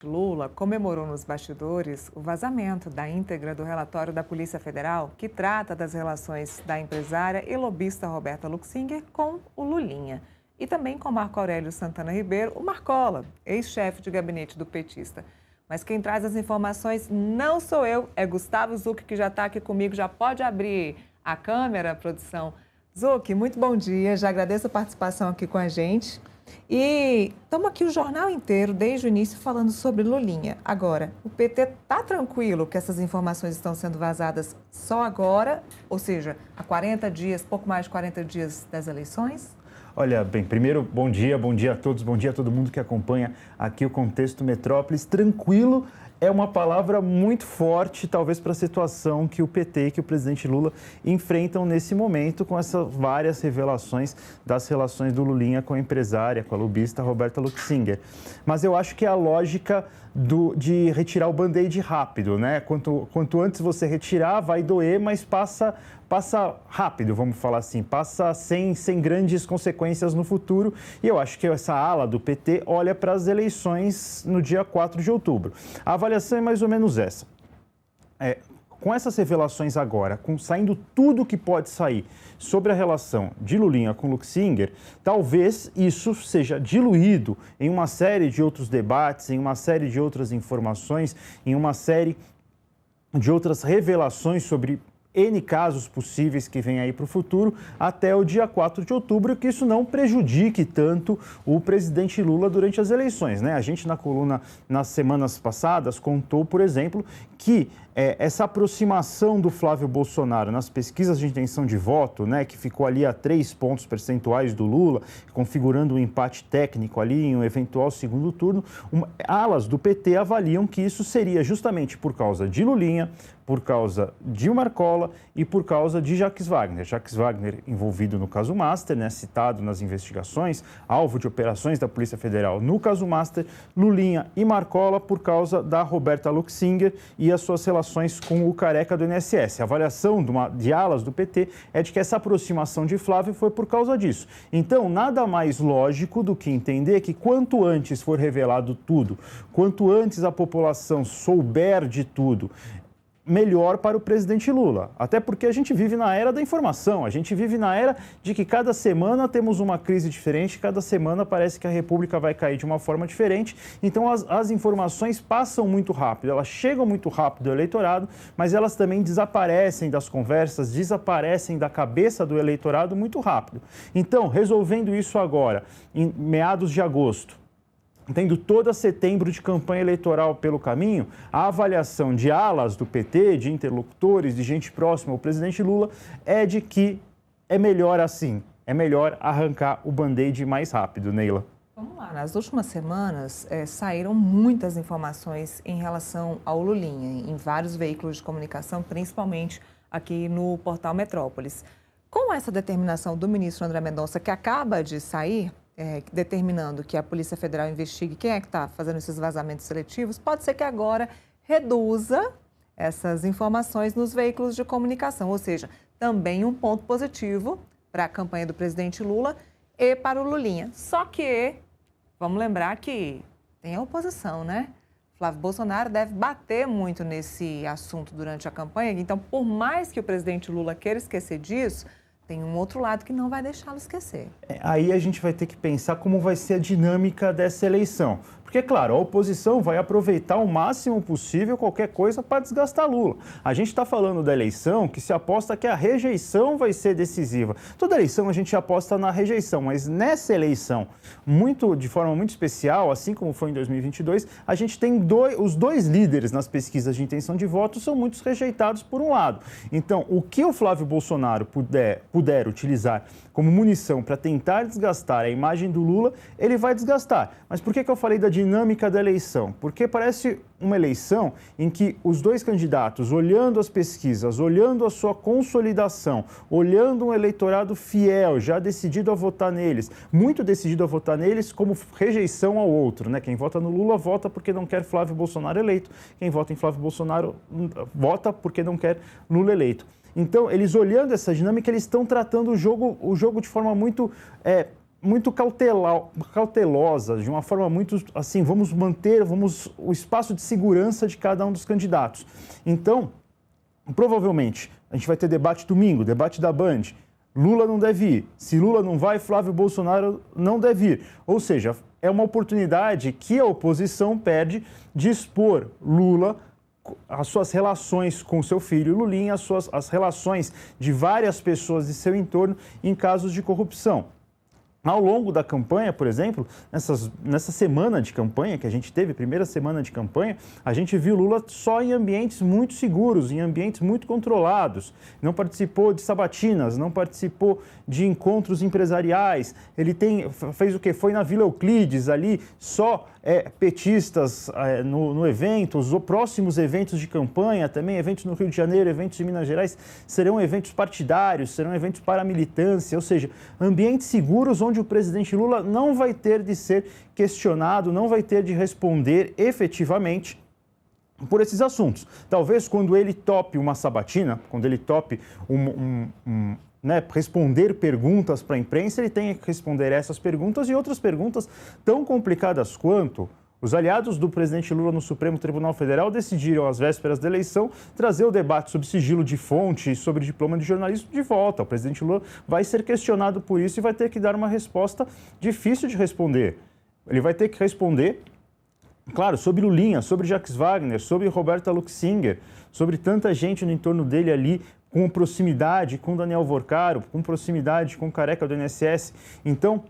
Lula comemorou nos bastidores o vazamento da íntegra do relatório da Polícia Federal que trata das relações da empresária e lobista Roberta Luxinger com o Lulinha. E também com Marco Aurélio Santana Ribeiro, o Marcola, ex-chefe de gabinete do petista. Mas quem traz as informações não sou eu, é Gustavo Zucchi, que já está aqui comigo. Já pode abrir a câmera, produção. Zucchi, muito bom dia, já agradeço a participação aqui com a gente. E estamos aqui o jornal inteiro, desde o início, falando sobre Lulinha. Agora, o PT está tranquilo que essas informações estão sendo vazadas só agora? Ou seja, há 40 dias, pouco mais de 40 dias das eleições? Olha, bem, primeiro, bom dia a todos, bom dia a todo mundo que acompanha aqui o Contexto Metrópolis. Tranquilo é uma palavra muito forte, talvez, para a situação que o PT e que o presidente Lula enfrentam nesse momento, com essas várias revelações das relações do Lulinha com a empresária, com a lobista Roberta Luxinger. Mas eu acho que é a lógica de retirar o band-aid rápido, né? Quanto antes você retirar, vai doer, mas passa rápido, vamos falar assim, passa sem grandes consequências no futuro. E eu acho que essa ala do PT olha para as eleições no dia 4 de outubro. A avaliação é mais ou menos essa. Com essas revelações agora, saindo tudo que pode sair sobre a relação de Lulinha com Luxinger, talvez isso seja diluído em uma série de outros debates, em uma série de outras informações, em uma série de outras revelações sobre N casos possíveis que vêm aí para o futuro até o dia 4 de outubro, que isso não prejudique tanto o presidente Lula durante as eleições, né? A gente na coluna nas semanas passadas contou, por exemplo, que essa aproximação do Flávio Bolsonaro nas pesquisas de intenção de voto, né, que ficou ali a 3 pontos percentuais do Lula, configurando um empate técnico ali em um eventual segundo turno, alas do PT avaliam que isso seria justamente por causa de Lulinha, por causa de Marcola e por causa de Jacques Wagner. Jacques Wagner envolvido no caso Master, né, citado nas investigações, alvo de operações da Polícia Federal no caso Master, Lulinha e Marcola por causa da Roberta Luxinger e as suas relações com o careca do INSS. A avaliação de alas do PT é de que essa aproximação de Flávio foi por causa disso. Então, nada mais lógico do que entender que quanto antes for revelado tudo, quanto antes a população souber de tudo, melhor para o presidente Lula. Até porque a gente vive na era da informação, a gente vive na era de que cada semana temos uma crise diferente, cada semana parece que a República vai cair de uma forma diferente. Então as informações passam muito rápido, elas chegam muito rápido ao eleitorado, mas elas também desaparecem das conversas, desaparecem da cabeça do eleitorado muito rápido. Então, resolvendo isso agora, em meados de agosto, tendo todo setembro de campanha eleitoral pelo caminho, a avaliação de alas do PT, de interlocutores, de gente próxima ao presidente Lula, é de que é melhor assim, é melhor arrancar o band-aid mais rápido, Neila. Vamos lá, nas últimas semanas saíram muitas informações em relação ao Lulinha, em vários veículos de comunicação, principalmente aqui no portal Metrópolis. Com essa determinação do ministro André Mendonça, que acaba de sair, determinando que a Polícia Federal investigue quem é que está fazendo esses vazamentos seletivos, pode ser que agora reduza essas informações nos veículos de comunicação, ou seja, também um ponto positivo para a campanha do presidente Lula e para o Lulinha. Só que, vamos lembrar que tem a oposição, né? Flávio Bolsonaro deve bater muito nesse assunto durante a campanha, então, por mais que o presidente Lula queira esquecer disso, tem um outro lado que não vai deixá-lo esquecer. Aí a gente vai ter que pensar como vai ser a dinâmica dessa eleição. Porque, claro, a oposição vai aproveitar o máximo possível qualquer coisa para desgastar Lula. A gente está falando da eleição que se aposta que a rejeição vai ser decisiva. Toda eleição a gente aposta na rejeição, mas nessa eleição, de forma muito especial, assim como foi em 2022, a gente tem os dois líderes nas pesquisas de intenção de voto são muitos rejeitados por um lado. Então, o que o Flávio Bolsonaro puder utilizar como munição para tentar desgastar a imagem do Lula, ele vai desgastar. Mas por que eu falei da dinâmica da eleição? Porque parece uma eleição em que os dois candidatos, olhando as pesquisas, olhando a sua consolidação, olhando um eleitorado fiel, já decidido a votar neles, muito decidido a votar neles como rejeição ao outro, né? Quem vota no Lula vota porque não quer Flávio Bolsonaro eleito, quem vota em Flávio Bolsonaro vota porque não quer Lula eleito. Então, eles olhando essa dinâmica, eles estão tratando o jogo de forma muito muito cautelosa, de uma forma muito assim, vamos manter o espaço de segurança de cada um dos candidatos. Então, provavelmente, a gente vai ter debate domingo, debate da Band. Lula não deve ir. Se Lula não vai, Flávio Bolsonaro não deve ir. Ou seja, é uma oportunidade que a oposição perde de expor Lula, as suas relações com seu filho Lulinha, as relações de várias pessoas de seu entorno em casos de corrupção. Ao longo da campanha, por exemplo, nessa semana de campanha que a gente teve, primeira semana de campanha, a gente viu Lula só em ambientes muito seguros, em ambientes muito controlados. Não participou de sabatinas, não participou de encontros empresariais. Ele fez o quê? Foi na Vila Euclides ali, só petistas no evento. Os próximos eventos de campanha, também eventos no Rio de Janeiro, eventos em Minas Gerais, serão eventos partidários, serão eventos para a militância, ou seja, ambientes seguros onde o presidente Lula não vai ter de ser questionado, não vai ter de responder efetivamente por esses assuntos. Talvez quando ele tope uma sabatina, quando ele tope responder perguntas para a imprensa, ele tenha que responder essas perguntas e outras perguntas tão complicadas quanto. Os aliados do presidente Lula no Supremo Tribunal Federal decidiram, às vésperas da eleição, trazer o debate sobre sigilo de fonte e sobre diploma de jornalismo de volta. O presidente Lula vai ser questionado por isso e vai ter que dar uma resposta difícil de responder. Ele vai ter que responder, claro, sobre Lulinha, sobre Jacques Wagner, sobre Roberta Luxinger, sobre tanta gente no entorno dele ali, com proximidade com Daniel Vorcaro, com proximidade com o Careca do INSS. Então,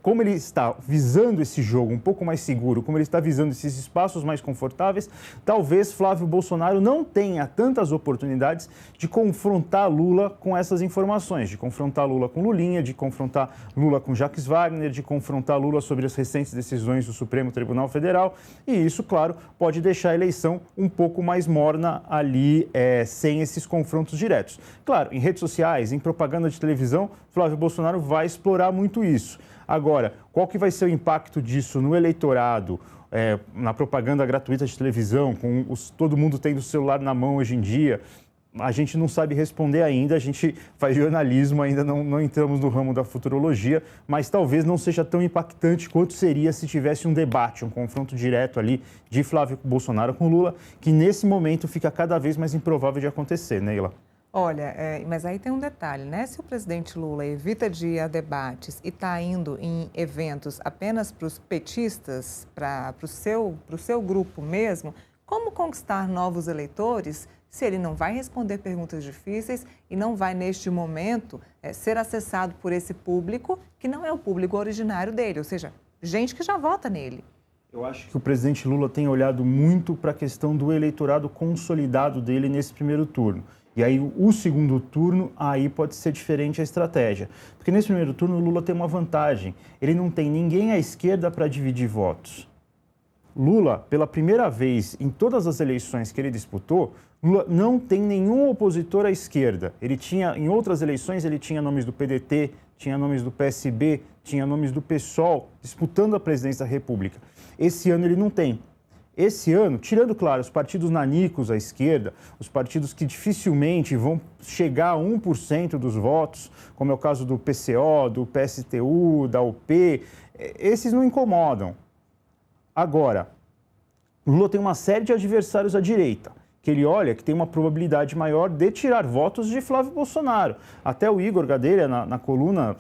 como ele está visando esse jogo um pouco mais seguro, como ele está visando esses espaços mais confortáveis, talvez Flávio Bolsonaro não tenha tantas oportunidades de confrontar Lula com essas informações, de confrontar Lula com Lulinha, de confrontar Lula com Jacques Wagner, de confrontar Lula sobre as recentes decisões do Supremo Tribunal Federal. E isso, claro, pode deixar a eleição um pouco mais morna ali, sem esses confrontos diretos. Claro, em redes sociais, em propaganda de televisão, Flávio Bolsonaro vai explorar muito isso. Agora, qual que vai ser o impacto disso no eleitorado, na propaganda gratuita de televisão, com todo mundo tendo o celular na mão hoje em dia? A gente não sabe responder ainda, a gente faz jornalismo, ainda não entramos no ramo da futurologia, mas talvez não seja tão impactante quanto seria se tivesse um debate, um confronto direto ali de Flávio Bolsonaro com Lula, que nesse momento fica cada vez mais improvável de acontecer, Neila. Olha, mas aí tem um detalhe, né? Se o presidente Lula evita de ir a debates e está indo em eventos apenas para os petistas, para o seu grupo mesmo, como conquistar novos eleitores se ele não vai responder perguntas difíceis e não vai, neste momento, ser acessado por esse público que não é o público originário dele, ou seja, gente que já vota nele? Eu acho que o presidente Lula tem olhado muito para a questão do eleitorado consolidado dele nesse primeiro turno. E aí, o segundo turno, aí pode ser diferente a estratégia. Porque nesse primeiro turno, o Lula tem uma vantagem. Ele não tem ninguém à esquerda para dividir votos. Lula, pela primeira vez em todas as eleições que ele disputou, Lula não tem nenhum opositor à esquerda. Ele tinha, em outras eleições, ele tinha nomes do PDT, tinha nomes do PSB, tinha nomes do PSOL, disputando a presidência da República. Esse ano ele não tem. Esse ano, tirando, claro, os partidos nanicos à esquerda, os partidos que dificilmente vão chegar a 1% dos votos, como é o caso do PCO, do PSTU, da UP, esses não incomodam. Agora, Lula tem uma série de adversários à direita, que ele olha que tem uma probabilidade maior de tirar votos de Flávio Bolsonaro. Até o Igor Gadelha, na coluna,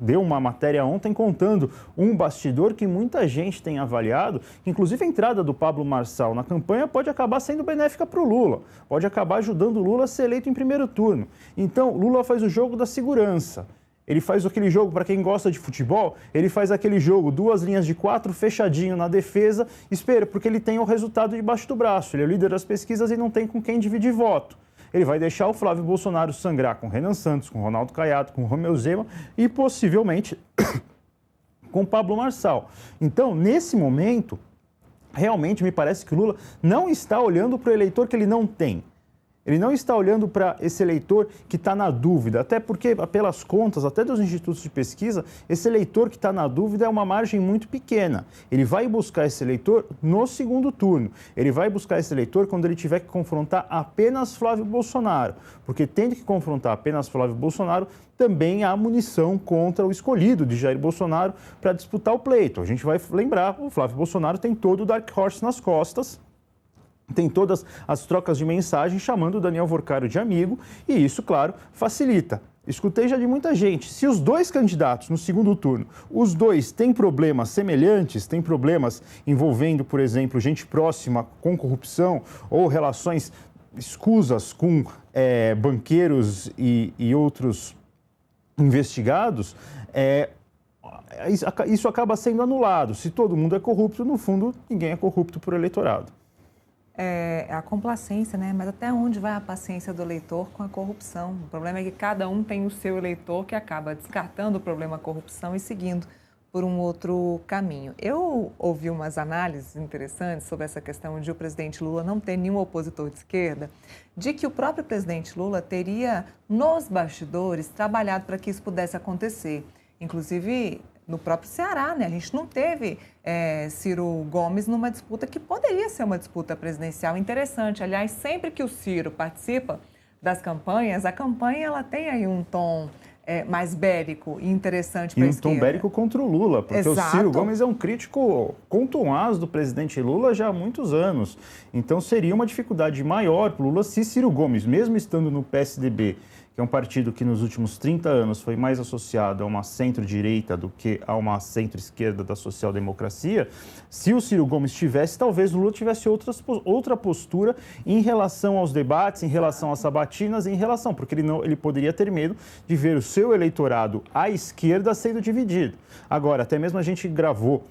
deu uma matéria ontem contando um bastidor que muita gente tem avaliado, que inclusive a entrada do Pablo Marçal na campanha pode acabar sendo benéfica para o Lula, pode acabar ajudando o Lula a ser eleito em primeiro turno. Então, Lula faz o jogo da segurança. Ele faz aquele jogo, para quem gosta de futebol, ele faz aquele jogo, 2 linhas de 4, fechadinho na defesa, espera, porque ele tem o resultado debaixo do braço. Ele é o líder das pesquisas e não tem com quem dividir voto. Ele vai deixar o Flávio Bolsonaro sangrar com Renan Santos, com Ronaldo Caiado, com Romeu Zema e possivelmente com Pablo Marçal. Então, nesse momento, realmente me parece que o Lula não está olhando para o eleitor que ele não tem. Ele não está olhando para esse eleitor que está na dúvida, até porque, pelas contas, até dos institutos de pesquisa, esse eleitor que está na dúvida é uma margem muito pequena. Ele vai buscar esse eleitor no segundo turno. Ele vai buscar esse eleitor quando ele tiver que confrontar apenas Flávio Bolsonaro, porque tendo que confrontar apenas Flávio Bolsonaro, também há munição contra o escolhido de Jair Bolsonaro para disputar o pleito. A gente vai lembrar, o Flávio Bolsonaro tem todo o Dark Horse nas costas, tem todas as trocas de mensagens chamando o Daniel Worcaro de amigo, e isso, claro, facilita. Escutei já de muita gente, se os dois candidatos no segundo turno, os dois têm problemas semelhantes, têm problemas envolvendo, por exemplo, gente próxima com corrupção ou relações escusas com banqueiros e outros investigados, isso acaba sendo anulado. Se todo mundo é corrupto, no fundo, ninguém é corrupto por eleitorado. É a complacência, né? Mas até onde vai a paciência do eleitor com a corrupção? O problema é que cada um tem o seu eleitor que acaba descartando o problema corrupção e seguindo por um outro caminho. Eu ouvi umas análises interessantes sobre essa questão de o presidente Lula não ter nenhum opositor de esquerda, de que o próprio presidente Lula teria, nos bastidores, trabalhado para que isso pudesse acontecer. Inclusive, no próprio Ceará, né? A gente não teve Ciro Gomes numa disputa que poderia ser uma disputa presidencial interessante. Aliás, sempre que o Ciro participa das campanhas, a campanha ela tem aí um tom mais bélico e interessante para a esquerda. E um tom bélico contra o Lula, porque Exato. O Ciro Gomes é um crítico contumaz do presidente Lula já há muitos anos. Então seria uma dificuldade maior para o Lula se Ciro Gomes, mesmo estando no PSDB, que é um partido que nos últimos 30 anos foi mais associado a uma centro-direita do que a uma centro-esquerda da social-democracia, se o Ciro Gomes tivesse, talvez o Lula tivesse outra postura em relação aos debates, em relação às sabatinas, porque ele poderia ter medo de ver o seu eleitorado à esquerda sendo dividido. Agora, até mesmo a gente gravou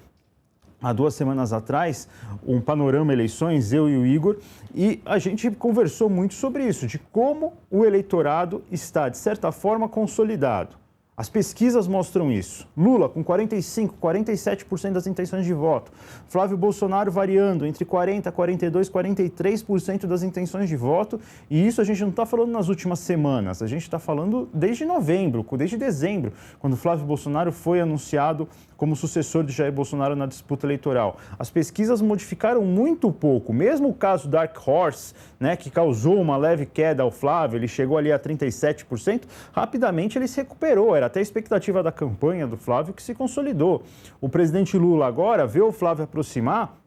há 2 semanas atrás, um panorama eleições, eu e o Igor, e a gente conversou muito sobre isso, de como o eleitorado está, de certa forma, consolidado. As pesquisas mostram isso. Lula com 45%, 47% das intenções de voto. Flávio Bolsonaro variando entre 40%, 42%, 43% das intenções de voto. E isso a gente não está falando nas últimas semanas, a gente está falando desde novembro, desde dezembro, quando Flávio Bolsonaro foi anunciado como sucessor de Jair Bolsonaro na disputa eleitoral. As pesquisas modificaram muito pouco. Mesmo o caso Dark Horse, né, que causou uma leve queda ao Flávio, ele chegou ali a 37%, rapidamente ele se recuperou. Era até a expectativa da campanha do Flávio que se consolidou. O presidente Lula agora vê o Flávio aproximar,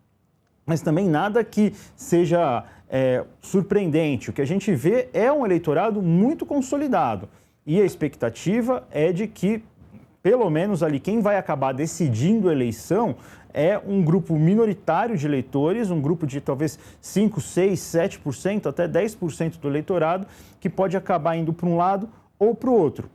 mas também nada que seja surpreendente. O que a gente vê é um eleitorado muito consolidado. E a expectativa é de que, pelo menos ali, quem vai acabar decidindo a eleição é um grupo minoritário de eleitores, um grupo de talvez 5%, 6%, 7%, até 10% do eleitorado, que pode acabar indo para um lado ou para o outro.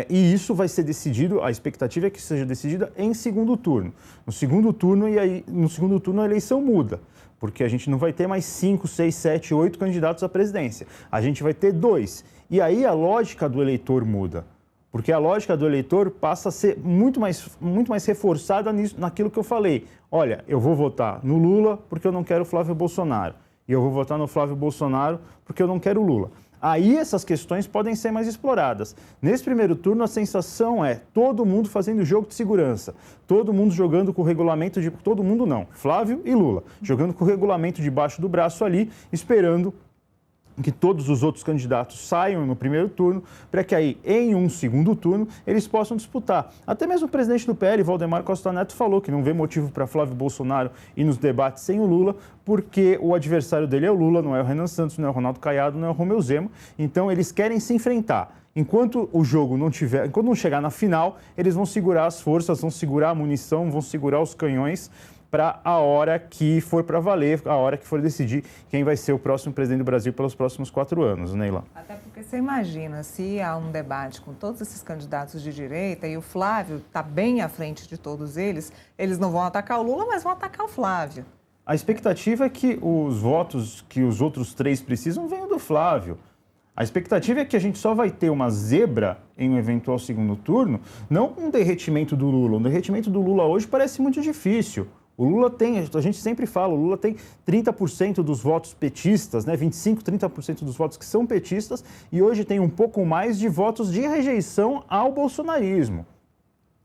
E isso vai ser decidido, a expectativa é que seja decidida em segundo turno. No segundo turno a eleição muda, porque a gente não vai ter mais 5, 6, 7, 8 candidatos à presidência. A gente vai ter 2. E aí a lógica do eleitor muda. Porque a lógica do eleitor passa a ser muito mais reforçada naquilo que eu falei. Olha, eu vou votar no Lula porque eu não quero o Flávio Bolsonaro. E eu vou votar no Flávio Bolsonaro porque eu não quero o Lula. Aí essas questões podem ser mais exploradas. Nesse primeiro turno, a sensação é todo mundo fazendo jogo de segurança. Todo mundo jogando com o regulamento de... Todo mundo não, Flávio e Lula. Jogando com o regulamento debaixo do braço ali, esperando que todos os outros candidatos saiam no primeiro turno, para que aí, em um segundo turno, eles possam disputar. Até mesmo o presidente do PL, Valdemar Costa Neto, falou que não vê motivo para Flávio Bolsonaro ir nos debates sem o Lula, porque o adversário dele é o Lula, não é o Renan Santos, não é o Ronaldo Caiado, não é o Romeu Zema. Então, eles querem se enfrentar. Enquanto o jogo enquanto não chegar na final, eles vão segurar as forças, vão segurar a munição, vão segurar os canhões, para a hora que for para valer, a hora que for decidir quem vai ser o próximo presidente do Brasil pelos próximos 4 anos, Neila. Até porque você imagina, se há um debate com todos esses candidatos de direita e o Flávio está bem à frente de todos eles não vão atacar o Lula, mas vão atacar o Flávio. A expectativa é que os votos que os outros 3 precisam venham do Flávio. A expectativa é que a gente só vai ter uma zebra em um eventual segundo turno, não um derretimento do Lula. Um derretimento do Lula hoje parece muito difícil. O Lula tem, a gente sempre fala, o Lula tem 30% dos votos petistas, né? 25%, 30% dos votos que são petistas, e hoje tem um pouco mais de votos de rejeição ao bolsonarismo.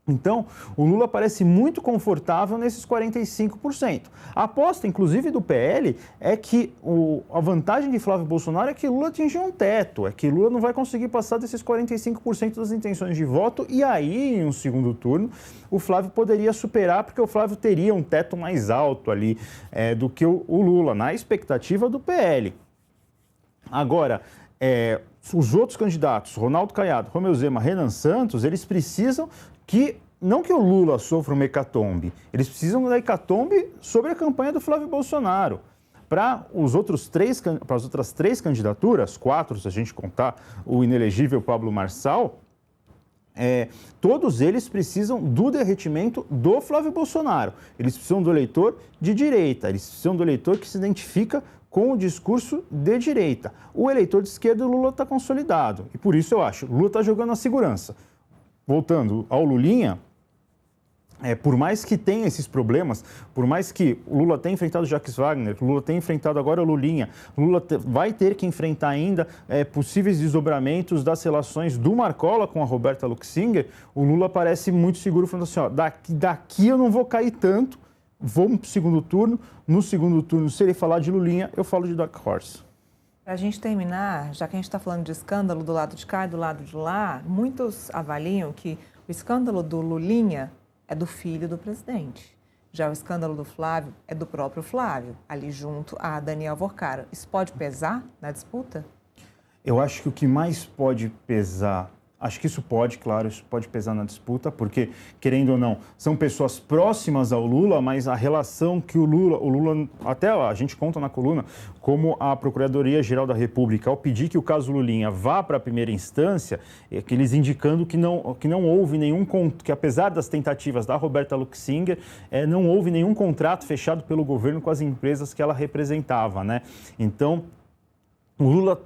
Então, o Lula parece muito confortável nesses 45%. A aposta, inclusive, do PL é que a vantagem de Flávio Bolsonaro é que Lula atingiu um teto, é que Lula não vai conseguir passar desses 45% das intenções de voto, e aí, em um segundo turno, o Flávio poderia superar, porque o Flávio teria um teto mais alto ali do que o Lula, na expectativa do PL. Agora, os outros candidatos, Ronaldo Caiado, Romeu Zema, Renan Santos, eles precisam não que o Lula sofra uma hecatombe, eles precisam da hecatombe sobre a campanha do Flávio Bolsonaro. Para as outras três candidaturas, 4 se a gente contar o inelegível Pablo Marçal, todos eles precisam do derretimento do Flávio Bolsonaro. Eles precisam do eleitor de direita, eles precisam do eleitor que se identifica com o discurso de direita. O eleitor de esquerda, o Lula está consolidado. E por isso eu acho, o Lula está jogando a segurança. Voltando ao Lulinha, por mais que tenha esses problemas, por mais que o Lula tenha enfrentado o Jacques Wagner, o Lula tenha enfrentado agora o Lulinha, o Lula vai ter que enfrentar ainda possíveis desdobramentos das relações do Marcola com a Roberta Luxinger, o Lula parece muito seguro, falando assim, daqui eu não vou cair tanto, vamos para o segundo turno, no segundo turno, se ele falar de Lulinha, eu falo de Dark Horse. Para a gente terminar, já que a gente está falando de escândalo do lado de cá e do lado de lá, muitos avaliam que o escândalo do Lulinha é do filho do presidente. Já o escândalo do Flávio é do próprio Flávio, ali junto a Daniel Vorcaro. Isso pode pesar na disputa? Eu acho que o que mais pode pesar, acho que isso pode, claro, isso pode pesar na disputa, porque, querendo ou não, são pessoas próximas ao Lula, mas a relação que o Lula, até a gente conta na coluna, como a Procuradoria-Geral da República, ao pedir que o caso Lulinha vá para a primeira instância, que eles indicando que não houve nenhum, que apesar das tentativas da Roberta Luxinger, não houve nenhum contrato fechado pelo governo com as empresas que ela representava, né? Então, o Lula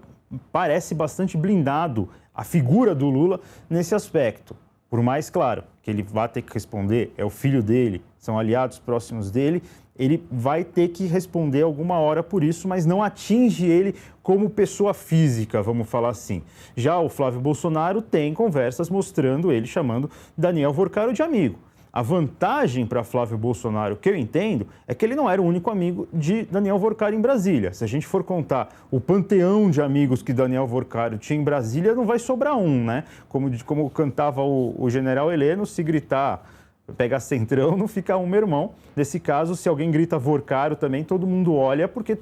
parece bastante blindado, a figura do Lula nesse aspecto. Por mais, claro, que ele vai ter que responder, é o filho dele, são aliados próximos dele, ele vai ter que responder alguma hora por isso, mas não atinge ele como pessoa física, vamos falar assim. Já o Flávio Bolsonaro tem conversas mostrando ele chamando Daniel Vorcaro de amigo. A vantagem para Flávio Bolsonaro, que eu entendo, é que ele não era o único amigo de Daniel Vorcaro em Brasília. Se a gente for contar o panteão de amigos que Daniel Vorcaro tinha em Brasília, não vai sobrar um, né? Como cantava o general Heleno, se gritar, pega centrão, não fica um, meu irmão. Nesse caso, se alguém grita Vorcaro também, todo mundo olha, porque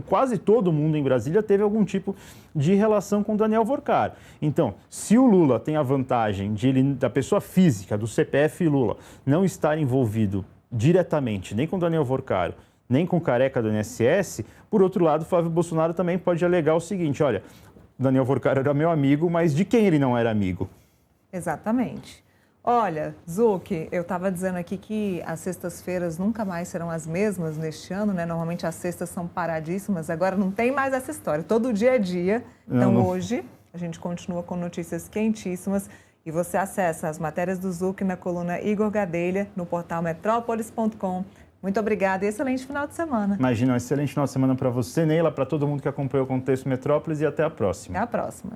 quase todo mundo em Brasília teve algum tipo de relação com Daniel Vorcaro. Então, se o Lula tem a vantagem da pessoa física, do CPF Lula, não estar envolvido diretamente nem com Daniel Vorcaro, nem com o Careca do INSS, por outro lado, Flávio Bolsonaro também pode alegar o seguinte, olha, Daniel Vorcaro era meu amigo, mas de quem ele não era amigo? Exatamente. Olha, Zucchi, eu estava dizendo aqui que as sextas-feiras nunca mais serão as mesmas neste ano, né? Normalmente as sextas são paradíssimas, agora não tem mais essa história, todo dia é dia. Então hoje a gente continua com notícias quentíssimas e você acessa as matérias do Zucchi na coluna Igor Gadelha, no portal metrópolis.com. Muito obrigada e excelente final de semana. Imagina, um excelente final de semana para você, Neila, para todo mundo que acompanhou o Contexto Metrópolis e até a próxima. Até a próxima.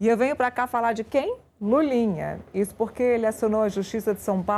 E eu venho para cá falar de quem? Lulinha. Isso porque ele acionou a Justiça de São Paulo